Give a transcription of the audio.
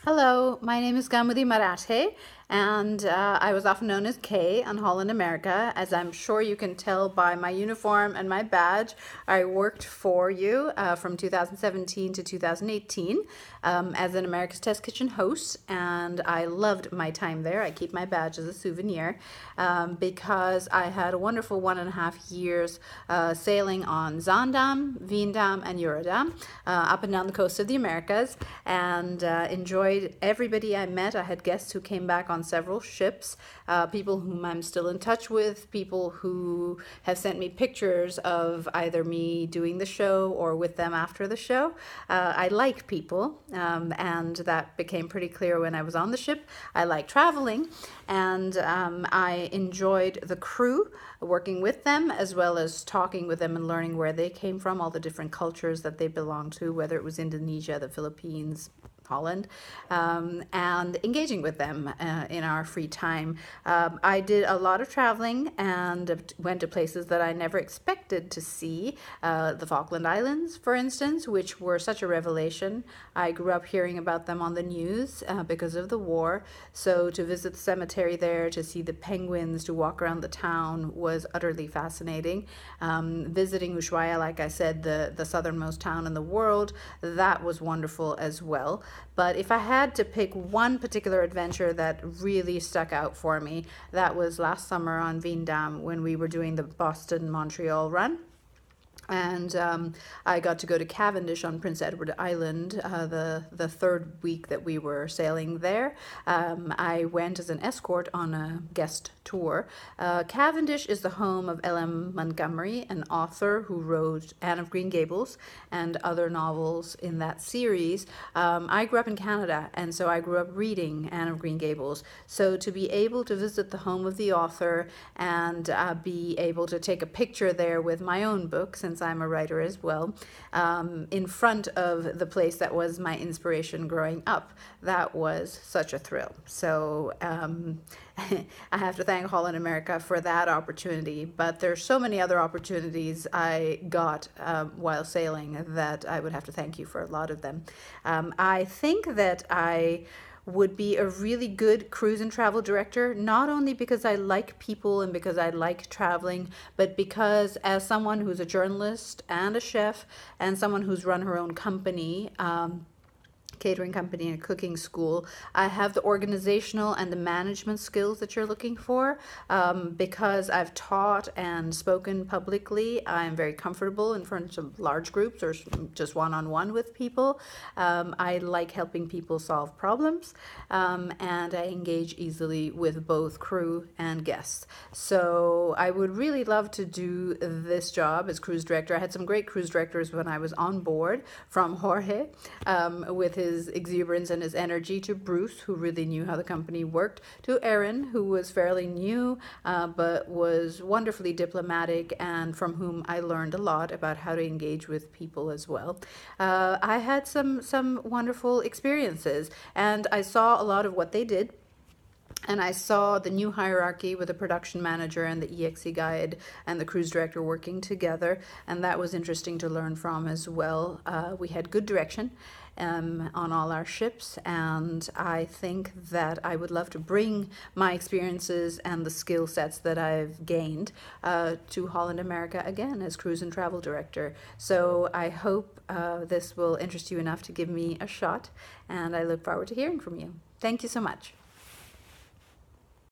Hello, my name is Gamudi Marathe, and I was often known as Kay on Holland America. As I'm sure you can tell by my uniform and my badge, I worked for you from 2017 to 2018 as an America's Test Kitchen host, and I loved my time there. I keep my badge as a souvenir because I had a wonderful 1.5 years sailing on Zaandam, Veendam, and Eurodam up and down the coast of the Americas, and enjoyed everybody I met. I had guests who came back on several ships, people whom I'm still in touch with, people who have sent me pictures of either me doing the show or with them after the show. I like people, and that became pretty clear when I was on the ship. I like traveling, and I enjoyed the crew, working with them, as well as talking with them and learning where they came from, all the different cultures that they belong to, whether it was Indonesia, the Philippines, Holland, and engaging with them in our free time. I did a lot of traveling and went to places that I never expected to see. The Falkland Islands, for instance, which were such a revelation. I grew up hearing about them on the news because of the war. So to visit the cemetery there, to see the penguins, to walk around the town was utterly fascinating. Visiting Ushuaia, like I said, the southernmost town in the world, that was wonderful as well. But if I had to pick one particular adventure that really stuck out for me, that was last summer on Veendam when we were doing the Boston-Montreal run. And I got to go to Cavendish on Prince Edward Island the third week that we were sailing there. I went as an escort on a guest tour. Cavendish is the home of L.M. Montgomery, an author who wrote Anne of Green Gables and other novels in that series. I grew up in Canada, and so I grew up reading Anne of Green Gables. So to be able to visit the home of the author and be able to take a picture there with my own book, since I'm a writer as well, in front of the place that was my inspiration growing up, that was such a thrill. So I have to thank Holland America for that opportunity, but there's so many other opportunities I got while sailing that I would have to thank you for a lot of them. I think that I would be a really good cruise and travel director, not only because I like people and because I like traveling, but because as someone who's a journalist and a chef and someone who's run her own company, catering company and a cooking school, I have the organizational and the management skills that you're looking for. Because I've taught and spoken publicly, I'm very comfortable in front of large groups or just one-on-one with people. I like helping people solve problems, and I engage easily with both crew and guests. So I would really love to do this job as cruise director. I had some great cruise directors when I was on board, from Jorge, with his exuberance and his energy, to Bruce, who really knew how the company worked, to Erin, who was fairly new but was wonderfully diplomatic and from whom I learned a lot about how to engage with people as well. I had some wonderful experiences, and I saw a lot of what they did. And I saw the new hierarchy with the production manager and the EXE guide and the cruise director working together, and that was interesting to learn from as well. We had good direction on all our ships, and I think that I would love to bring my experiences and the skill sets that I've gained to Holland America again as cruise and travel director. So I hope this will interest you enough to give me a shot, and I look forward to hearing from you. Thank you so much.